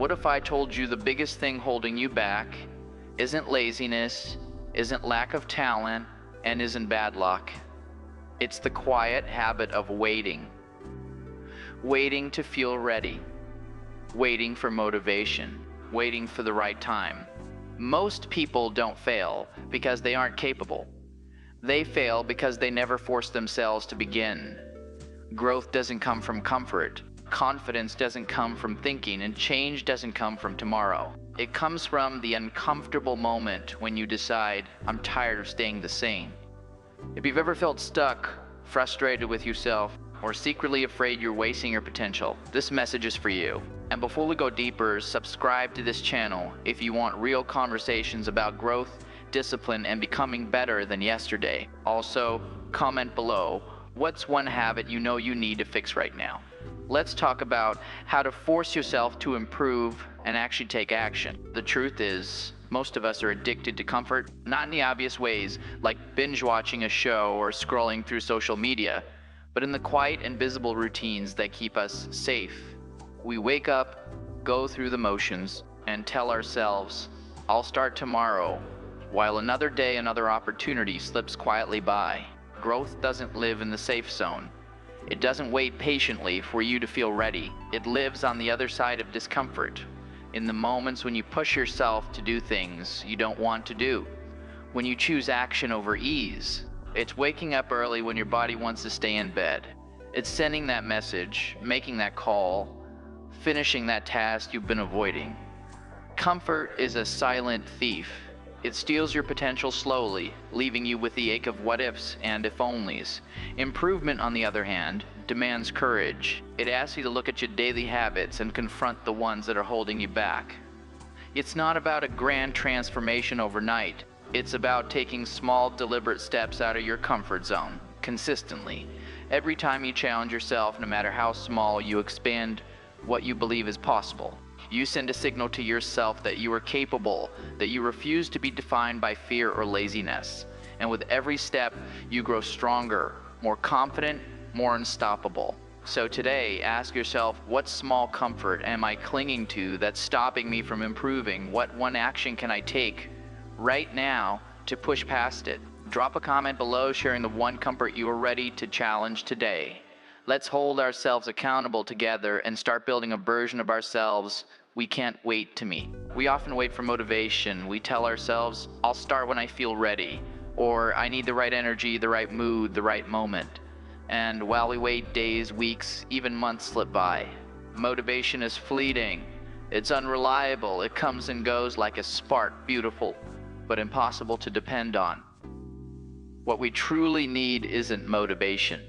What if I told you the biggest thing holding you back isn't laziness, isn't lack of talent, and isn't bad luck? It's the quiet habit of waiting. Waiting to feel ready. Waiting for motivation. Waiting for the right time. Most people don't fail because they aren't capable. They fail because they never force themselves to begin. Growth doesn't come from comfort. Confidence doesn't come from thinking, and change doesn't come from tomorrow. It comes from the uncomfortable moment when you decide, I'm tired of staying the same. If you've ever felt stuck, frustrated with yourself, or secretly afraid you're wasting your potential, this message is for you. And before we go deeper, subscribe to this channel if you want real conversations about growth, discipline, and becoming better than yesterday. Also, comment below, what's one habit you know you need to fix right now? Let's talk about how to force yourself to improve and actually take action. The truth is, most of us are addicted to comfort, not in the obvious ways like binge watching a show or scrolling through social media, but in the quiet and visible routines that keep us safe. We wake up, go through the motions, and tell ourselves, I'll start tomorrow, while another day, another opportunity slips quietly by. Growth doesn't live in the safe zone. It doesn't wait patiently for you to feel ready. It lives on the other side of discomfort, in the moments when you push yourself to do things you don't want to do, when you choose action over ease. It's waking up early when your body wants to stay in bed. It's sending that message, making that call, finishing that task you've been avoiding. Comfort is a silent thief. It steals your potential slowly, leaving you with the ache of what ifs and if onlys. Improvement, on the other hand, demands courage. It asks you to look at your daily habits and confront the ones that are holding you back. It's not about a grand transformation overnight. It's about taking small, deliberate steps out of your comfort zone, consistently. Every time you challenge yourself, no matter how small, you expand what you believe is possible. You send a signal to yourself that you are capable, that you refuse to be defined by fear or laziness. And with every step, you grow stronger, more confident, more unstoppable. So today, ask yourself, what small comfort am I clinging to that's stopping me from improving? What one action can I take right now to push past it? Drop a comment below sharing the one comfort you are ready to challenge today. Let's hold ourselves accountable together and start building a version of ourselves we can't wait to meet. We often wait for motivation. We tell ourselves, I'll start when I feel ready, or I need the right energy, the right mood, the right moment. And while we wait, days, weeks, even months slip by. Motivation is fleeting. It's unreliable. It comes and goes like a spark, beautiful, but impossible to depend on. What we truly need isn't motivation.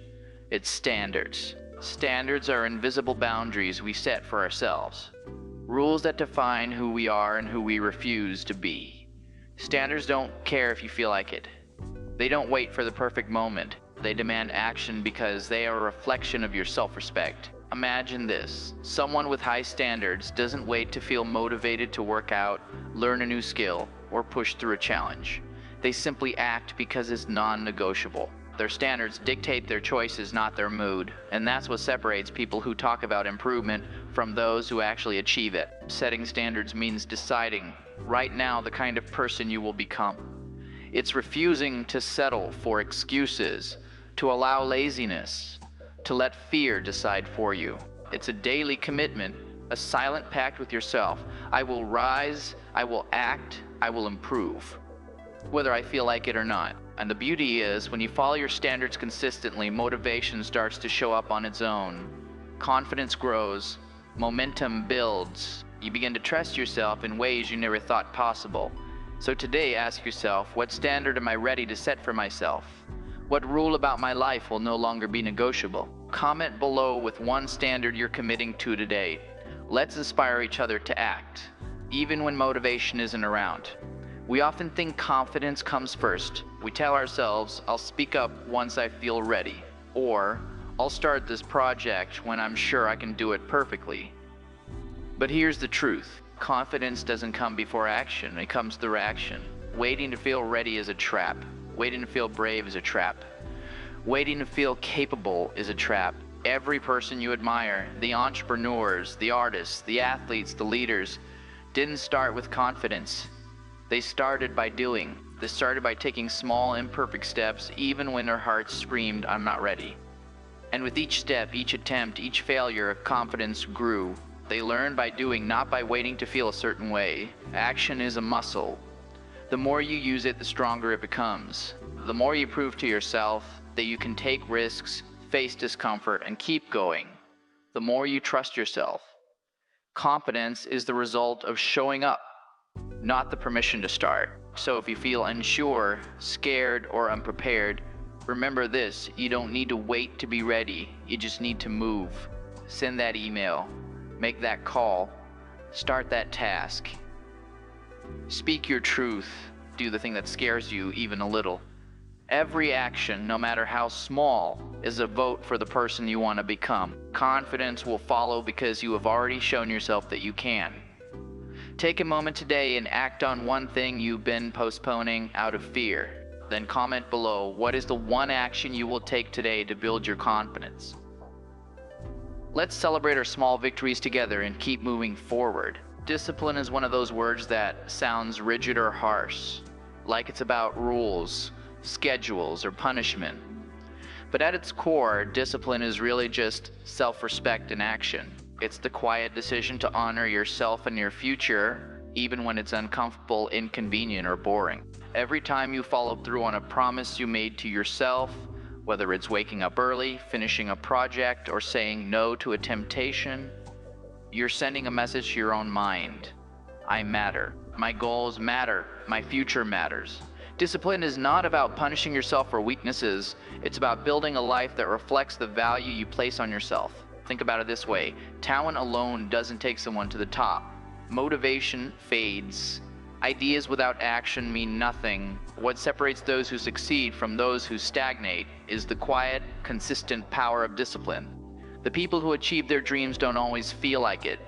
It's standards. Standards are invisible boundaries we set for ourselves. Rules that define who we are and who we refuse to be. Standards don't care if you feel like it. They don't wait for the perfect moment. They demand action because they are a reflection of your self-respect. Imagine this. Someone with high standards doesn't wait to feel motivated to work out, learn a new skill, or push through a challenge. They simply act because it's non-negotiable. Their standards dictate their choices, not their mood. And that's what separates people who talk about improvement from those who actually achieve it. Setting standards means deciding right now the kind of person you will become. It's refusing to settle for excuses, to allow laziness, to let fear decide for you. It's a daily commitment, a silent pact with yourself. I will rise, I will act, I will improve, whether I feel like it or not. And the beauty is, when you follow your standards consistently, motivation starts to show up on its own. Confidence grows, momentum builds. You begin to trust yourself in ways you never thought possible. So today, ask yourself, what standard am I ready to set for myself? What rule about my life will no longer be negotiable? Comment below with one standard you're committing to today. Let's inspire each other to act, even when motivation isn't around. We often think confidence comes first. We tell ourselves, I'll speak up once I feel ready, or I'll start this project when I'm sure I can do it perfectly. But here's the truth. Confidence doesn't come before action, it comes through action. Waiting to feel ready is a trap. Waiting to feel brave is a trap. Waiting to feel capable is a trap. Every person you admire, the entrepreneurs, the artists, the athletes, the leaders, didn't start with confidence. They started by doing. They started by taking small, imperfect steps, even when their hearts screamed, "I'm not ready." And with each step, each attempt, each failure, confidence grew. They learned by doing, not by waiting to feel a certain way. Action is a muscle. The more you use it, the stronger it becomes. The more you prove to yourself that you can take risks, face discomfort, and keep going, the more you trust yourself. Confidence is the result of showing up, not the permission to start. So if you feel unsure, scared, or unprepared, remember this: you don't need to wait to be ready. You just need to move. Send that email, make that call, start that task. Speak your truth, do the thing that scares you even a little. Every action, no matter how small, is a vote for the person you want to become. Confidence will follow because you have already shown yourself that you can. Take a moment today and act on one thing you've been postponing out of fear. Then comment below, what is the one action you will take today to build your confidence? Let's celebrate our small victories together and keep moving forward. Discipline is one of those words that sounds rigid or harsh, like it's about rules, schedules, or punishment. But at its core, discipline is really just self-respect in action. It's the quiet decision to honor yourself and your future, even when it's uncomfortable, inconvenient, or boring. Every time you follow through on a promise you made to yourself, whether it's waking up early, finishing a project, or saying no to a temptation, you're sending a message to your own mind. I matter. My goals matter. My future matters. Discipline is not about punishing yourself for weaknesses. It's about building a life that reflects the value you place on yourself. Think about it this way: talent alone doesn't take someone to the top. Motivation fades. Ideas without action mean nothing. What separates those who succeed from those who stagnate is the quiet, consistent power of discipline. The people who achieve their dreams don't always feel like it.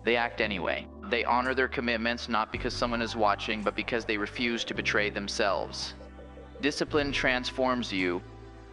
They act anyway. They honor their commitments not because someone is watching, but because they refuse to betray themselves. Discipline transforms you,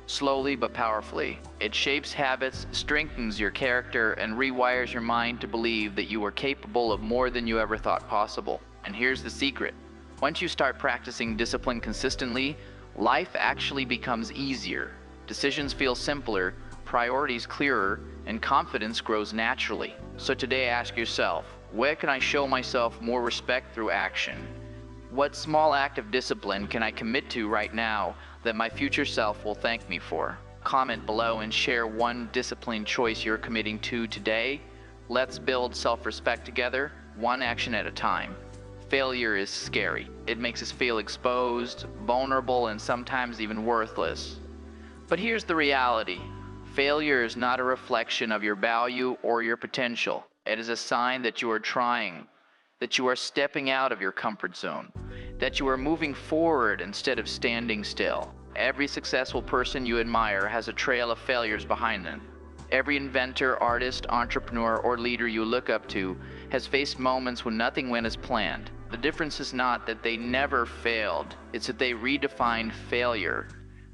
slowly but powerfully. It shapes habits, strengthens your character, and rewires your mind to believe that you are capable of more than you ever thought possible. And here's the secret: once you start practicing discipline consistently, life actually becomes easier. Decisions feel simpler, priorities clearer, and confidence grows naturally. So today ask yourself, where can I show myself more respect through action? What small act of discipline can I commit to right now that my future self will thank me for? Comment below and share one disciplined choice you're committing to today. Let's build self-respect together, one action at a time. Failure is scary. It makes us feel exposed, vulnerable, and sometimes even worthless. But here's the reality: failure is not a reflection of your value or your potential. It is a sign that you are trying, that you are stepping out of your comfort zone, that you are moving forward instead of standing still. Every successful person you admire has a trail of failures behind them. Every inventor, artist, entrepreneur, or leader you look up to has faced moments when nothing went as planned. The difference is not that they never failed, it's that they redefined failure.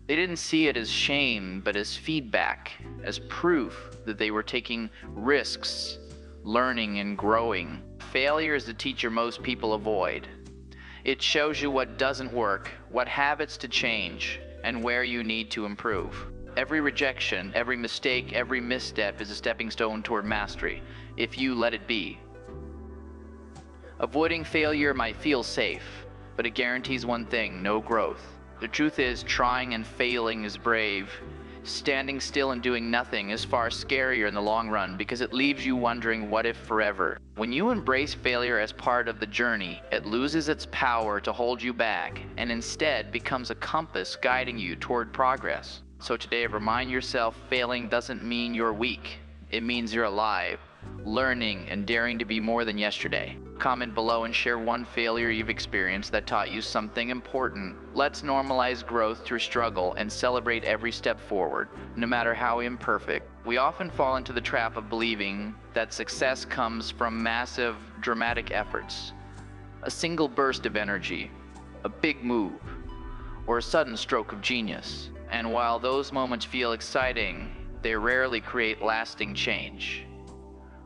They didn't see it as shame, but as feedback, as proof that they were taking risks, learning and growing. Failure is the teacher most people avoid. It shows you what doesn't work, what habits to change, and where you need to improve. Every rejection, every mistake, every misstep is a stepping stone toward mastery, if you let it be. Avoiding failure might feel safe, but it guarantees one thing: no growth. The truth is, trying and failing is brave. Standing still and doing nothing is far scarier in the long run because it leaves you wondering what if forever. When you embrace failure as part of the journey, it loses its power to hold you back and instead becomes a compass guiding you toward progress. So today, remind yourself failing doesn't mean you're weak. It means you're alive, learning and daring to be more than yesterday. Comment below and share one failure you've experienced that taught you something important. Let's normalize growth through struggle and celebrate every step forward, no matter how imperfect. We often fall into the trap of believing that success comes from massive, dramatic efforts. A single burst of energy, a big move, or a sudden stroke of genius. And while those moments feel exciting, they rarely create lasting change.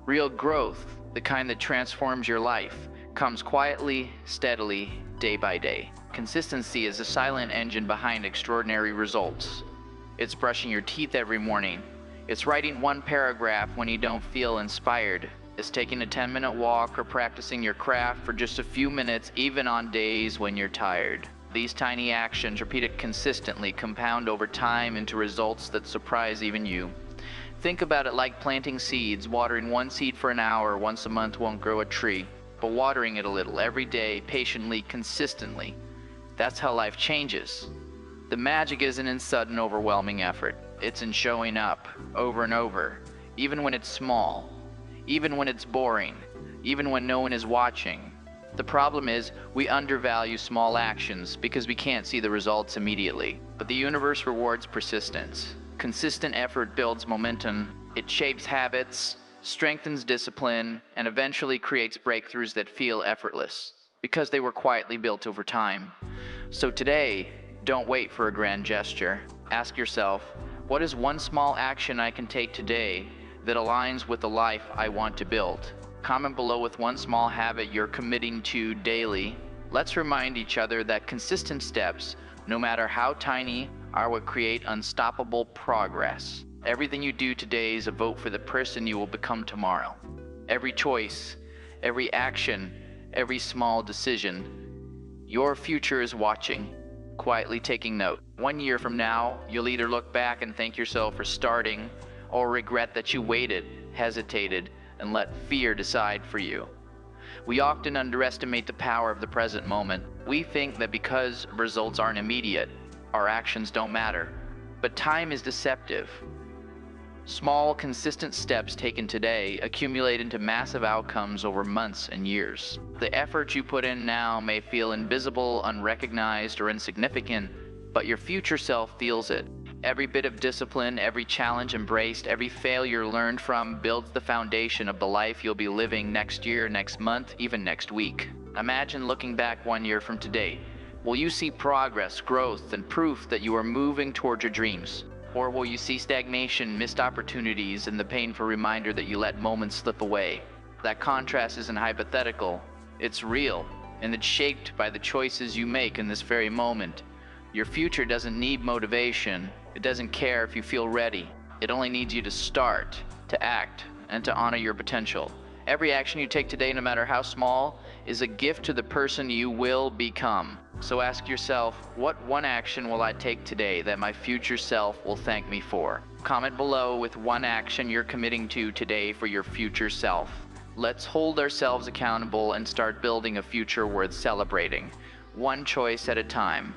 Real growth, the kind that transforms your life, comes quietly, steadily, day by day. Consistency is the silent engine behind extraordinary results. It's brushing your teeth every morning. It's writing one paragraph when you don't feel inspired. It's taking a 10-minute walk or practicing your craft for just a few minutes, even on days when you're tired. These tiny actions, repeated consistently, compound over time into results that surprise even you. Think about it like planting seeds. Watering one seed for an hour once a month won't grow a tree, but watering it a little every day, patiently, consistently, that's how life changes. The magic isn't in sudden, overwhelming effort. It's in showing up over and over, even when it's small, even when it's boring, even when no one is watching. The problem is, we undervalue small actions because we can't see the results immediately. But the universe rewards persistence. Consistent effort builds momentum. It shapes habits, strengthens discipline, and eventually creates breakthroughs that feel effortless because they were quietly built over time. So today, don't wait for a grand gesture. Ask yourself, what is one small action I can take today that aligns with the life I want to build? Comment below with one small habit you're committing to daily. Let's remind each other that consistent steps, no matter how tiny, are what create unstoppable progress. Everything you do today is a vote for the person you will become tomorrow. Every choice, every action, every small decision, your future is watching, quietly taking note. 1 year from now, you'll either look back and thank yourself for starting, or regret that you waited, hesitated, and let fear decide for you. We often underestimate the power of the present moment. We think that because results aren't immediate, our actions don't matter. But time is deceptive. Small, consistent steps taken today accumulate into massive outcomes over months and years. The effort you put in now may feel invisible, unrecognized, or insignificant, but your future self feels it. Every bit of discipline, every challenge embraced, every failure learned from builds the foundation of the life you'll be living next year, next month, even next week. Imagine looking back 1 year from today. Will you see progress, growth, and proof that you are moving toward your dreams? Or will you see stagnation, missed opportunities, and the painful reminder that you let moments slip away? That contrast isn't hypothetical, it's real, and it's shaped by the choices you make in this very moment. Your future doesn't need motivation. It doesn't care if you feel ready. It only needs you to start, to act, and to honor your potential. Every action you take today, no matter how small, is a gift to the person you will become. So ask yourself, what one action will I take today that my future self will thank me for? Comment below with one action you're committing to today for your future self. Let's hold ourselves accountable and start building a future worth celebrating, one choice at a time.